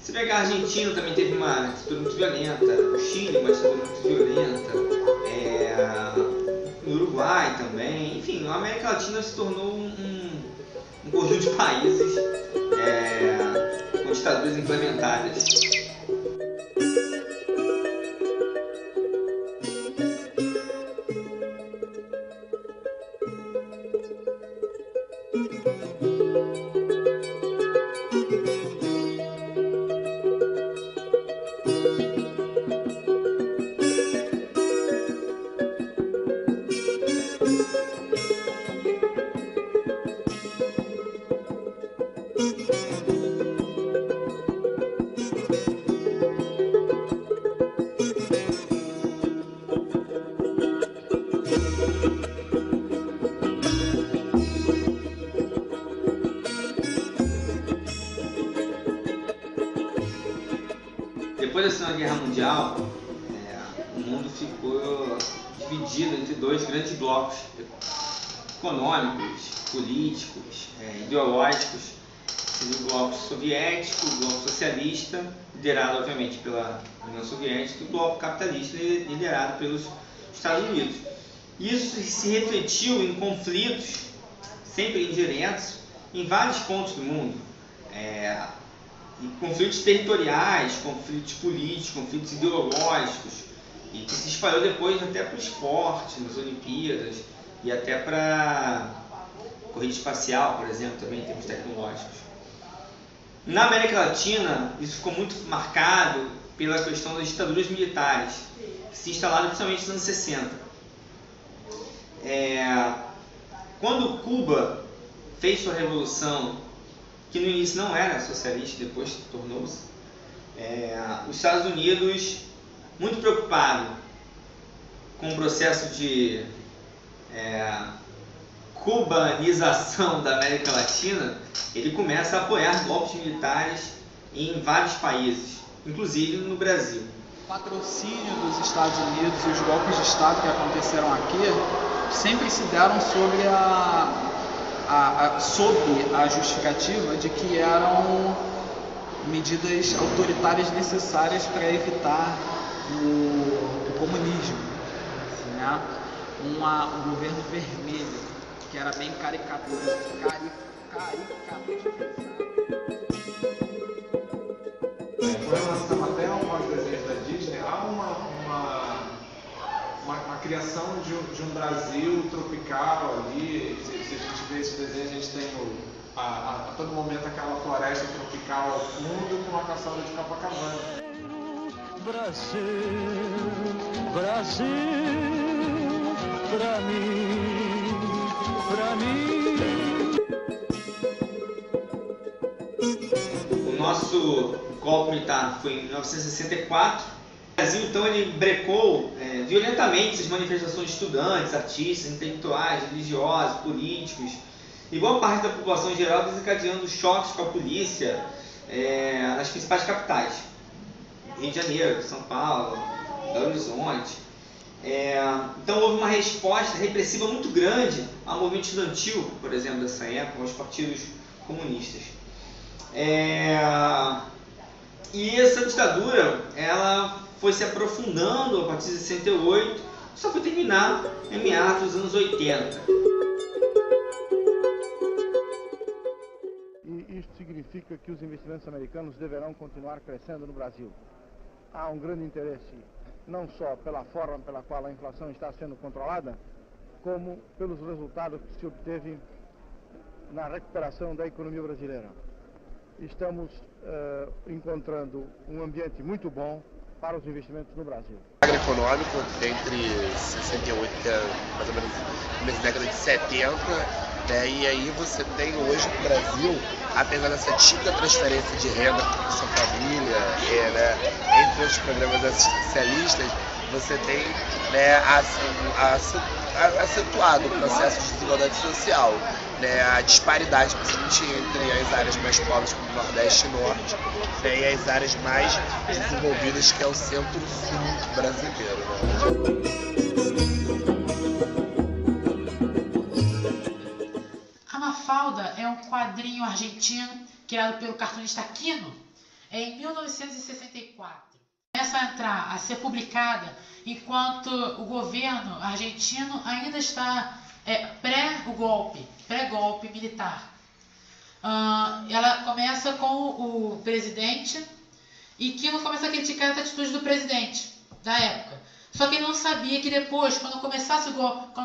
Se pegar a Argentina, também teve uma ditadura muito violenta, o Chile, uma ditadura muito violenta, no Uruguai também, enfim, a América Latina se tornou um conjunto de países com ditaduras implementadas. Depois da Segunda Guerra Mundial, o mundo ficou dividido entre dois grandes blocos econômicos, políticos, ideológicos, o bloco soviético, o bloco socialista, liderado obviamente pela União Soviética, e o bloco capitalista, liderado pelos Estados Unidos. Isso se refletiu em conflitos, sempre indiretos, em vários pontos do mundo. Conflitos territoriais, conflitos políticos, conflitos ideológicos, e que se espalhou depois até para o esporte, nas Olimpíadas, e até para a corrida espacial, por exemplo, também em termos tecnológicos. Na América Latina, isso ficou muito marcado pela questão das ditaduras militares, que se instalaram principalmente nos anos 60. Quando Cuba fez sua revolução, que no início não era socialista, depois tornou-se, os Estados Unidos, muito preocupado com o processo de cubanização da América Latina, ele começa a apoiar golpes militares em vários países, inclusive no Brasil. O patrocínio dos Estados Unidos e os golpes de Estado que aconteceram aqui sempre se deram sobre a justificativa de que eram medidas autoritárias necessárias para evitar o comunismo, né? Um governo vermelho que era bem caricaturizado. Com relação até aos desenhos da Disney, há uma criação de um Brasil tropical ali. Se a gente vê esse desenho, a gente tem a todo momento aquela floresta tropical ao fundo com a caçada de Copacabana. Brasil, Brasil, pra mim. O nosso golpe militar foi em 1964. O Brasil, então, ele brecou violentamente essas manifestações de estudantes, artistas, intelectuais, religiosos, políticos, e boa parte da população em geral desencadeando choques com a polícia nas principais capitais. Rio de Janeiro, São Paulo, Belo Horizonte. Então houve uma resposta repressiva muito grande ao movimento estudantil, por exemplo, dessa época, aos partidos comunistas. E essa ditadura, ela foi se aprofundando a partir de 68, só foi terminar em meados dos anos 80. E isso significa que os investimentos americanos deverão continuar crescendo no Brasil. Há um grande interesse, não só pela forma pela qual a inflação está sendo controlada, como pelos resultados que se obteve na recuperação da economia brasileira. Estamos encontrando um ambiente muito bom para os investimentos no Brasil. Agroeconômico entre 68, que é mais ou menos na década de 70, né? E aí você tem hoje no Brasil, apesar dessa típica transferência de renda para a sua família, entre os programas assistencialistas, você tem acentuado o processo de desigualdade social, a disparidade, principalmente entre as áreas mais pobres, como Nordeste e Norte, e as áreas mais desenvolvidas, que é o Centro-Sul brasileiro. A Mafalda é um quadrinho argentino criado pelo cartunista Quino em 1964. Começa a entrar, a ser publicada enquanto o governo argentino ainda está pré-golpe militar. Ela começa com o presidente e Quino começa a criticar as atitudes do presidente da época. Só que ele não sabia que depois, quando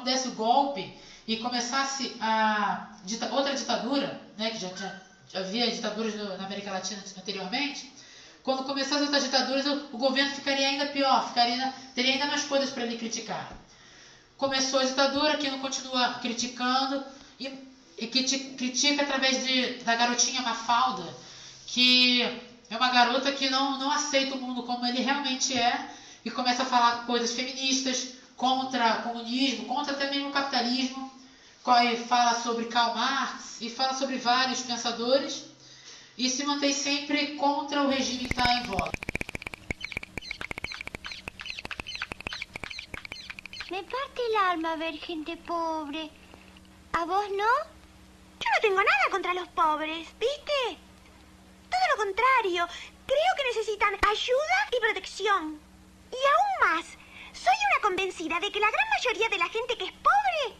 desse o golpe e começasse outra ditadura, né, que já havia ditaduras na América Latina anteriormente, quando começasse outras ditaduras, o governo ficaria ainda pior, teria ainda mais coisas para ele criticar. Começou a ditadura, Quino continua criticando e critica através da garotinha Mafalda, que é uma garota que não aceita o mundo como ele realmente é e começa a falar coisas feministas, contra o comunismo, contra até mesmo o capitalismo. E fala sobre Karl Marx e fala sobre vários pensadores e se mantém sempre contra o regime que está em voga. Me parte el alma ver gente pobre. ¿A vos no? Yo no tengo nada contra los pobres, ¿viste? Todo lo contrario. Creo que necesitan ayuda y protección. Y aún más, soy una convencida de que la gran mayoría de la gente que es pobre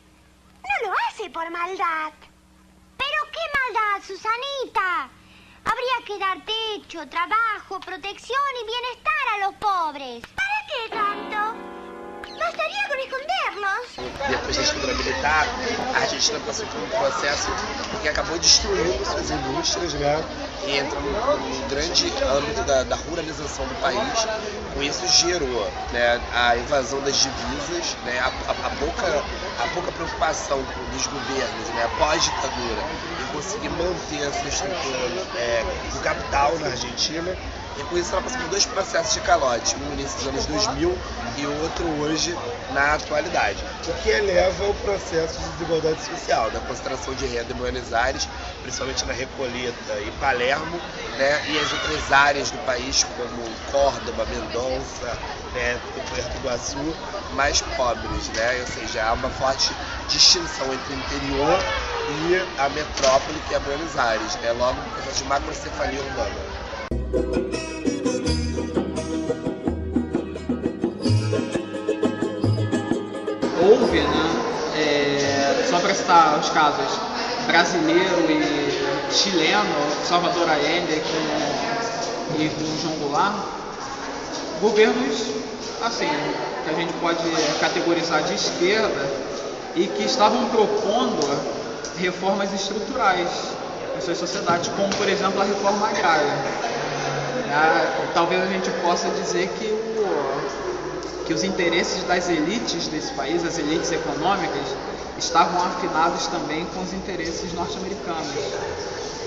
no lo hace por maldad. ¿Pero qué maldad, Susanita? Habría que dar techo, trabajo, protección y bienestar a los pobres. ¿Para qué tanto? Bastaria con esconderlos. Depois da ditadura militar, a Argentina passou por um processo que acabou destruindo suas indústrias, né? E entra num grande âmbito da ruralização do país. Com isso gerou, né, a invasão das divisas, né, a pouca preocupação dos governos, né, pós-ditadura, em conseguir manter essa estrutura do capital na Argentina. E com isso ela passou por dois processos de calote, um no início dos anos 2000 e outro hoje na atualidade. O que eleva o processo de desigualdade social, da concentração de renda em Buenos Aires, principalmente na Recoleta e Palermo, né, e as outras áreas do país como Córdoba, Mendonça, né, Puerto Iguaçu, mais pobres, né, ou seja, há uma forte distinção entre o interior e a metrópole que é Buenos Aires, né, logo um processo de macrocefalia urbana. Houve, né, só para citar os casos brasileiro e chileno, Salvador Allende e com João Goulart, governos assim, que a gente pode categorizar de esquerda e que estavam propondo reformas estruturais em suas sociedades, como por exemplo a reforma agrária. Talvez a gente possa dizer que os interesses das elites desse país, as elites econômicas, estavam afinados também com os interesses norte-americanos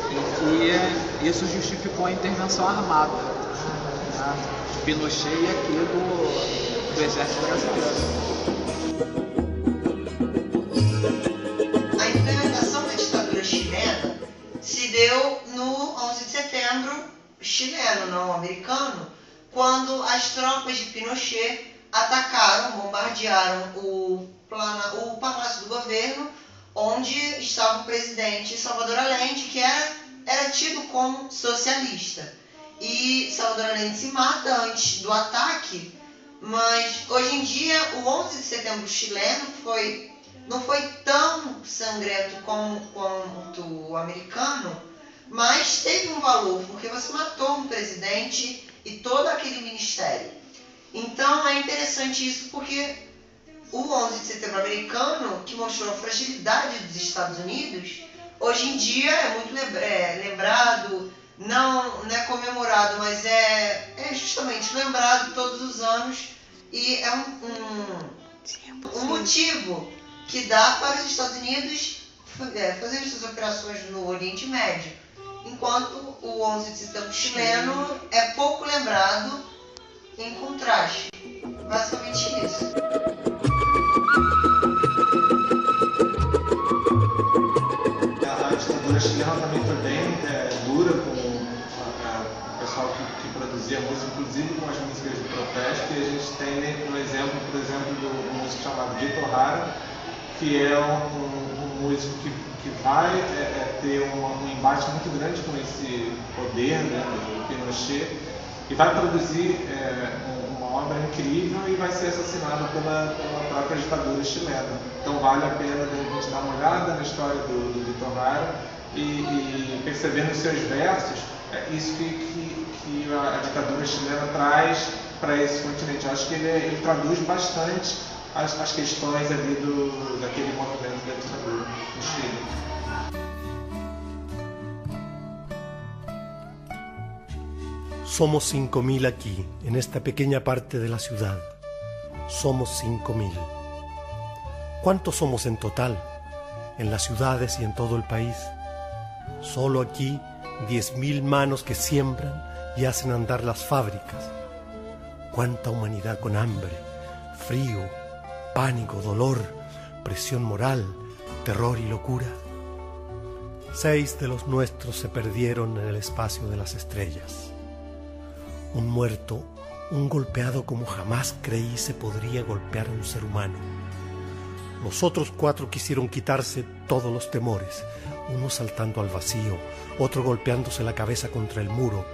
e que isso justificou a intervenção armada, né, de Pinochet e aqui do exército brasileiro. A implementação da ditadura chilena se deu no 11 de setembro chileno, não americano, quando as tropas de Pinochet atacaram, bombardearam o palácio do governo, onde estava o presidente Salvador Allende, que era tido como socialista. E Salvador Allende se mata antes do ataque, mas hoje em dia o 11 de setembro chileno não foi tão sangrento quanto o americano, mas teve um valor, porque você matou um presidente e todo aquele ministério. Então é interessante isso, porque o 11 de setembro americano, que mostrou a fragilidade dos Estados Unidos, hoje em dia é muito lembrado, não é comemorado, mas é justamente lembrado todos os anos, e é um motivo que dá para os Estados Unidos fazer suas operações no Oriente Médio, enquanto o 11 de setembro chileno é pouco lembrado em contraste. Basicamente isso. A ditadura chilena também foi bem dura com o pessoal que produzia música, inclusive com as músicas de protesto, e a gente tem um exemplo, por exemplo, do músico chamado Vitor Hara, que é um músico que vai ter um embate muito grande com esse poder, né, do Pinochet, e vai produzir uma obra incrível e vai ser assassinado pela própria ditadura chilena. Então vale a pena a gente dar uma olhada na história do Vitor Jara e perceber nos seus versos isso que a ditadura chilena traz para esse continente. Eu acho que ele traduz bastante as questões ali daquele movimento da ditadura no Chile. Somos 5.000 aquí, en esta pequeña parte de la ciudad. Somos 5.000. ¿Cuántos somos en total? En las ciudades y en todo el país. Solo aquí 10.000 manos que siembran y hacen andar las fábricas. Cuánta humanidad con hambre, frío, pánico, dolor, presión moral, terror y locura. 6 de los nuestros se perdieron en el espacio de las estrellas. Un muerto, un golpeado como jamás creí se podría golpear a un ser humano. Los otros 4 quisieron quitarse todos los temores, uno saltando al vacío, otro golpeándose la cabeza contra el muro,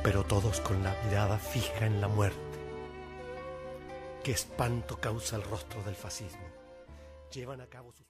pero todos con la mirada fija en la muerte. Qué espanto causa el rostro del fascismo. Llevan a cabo sus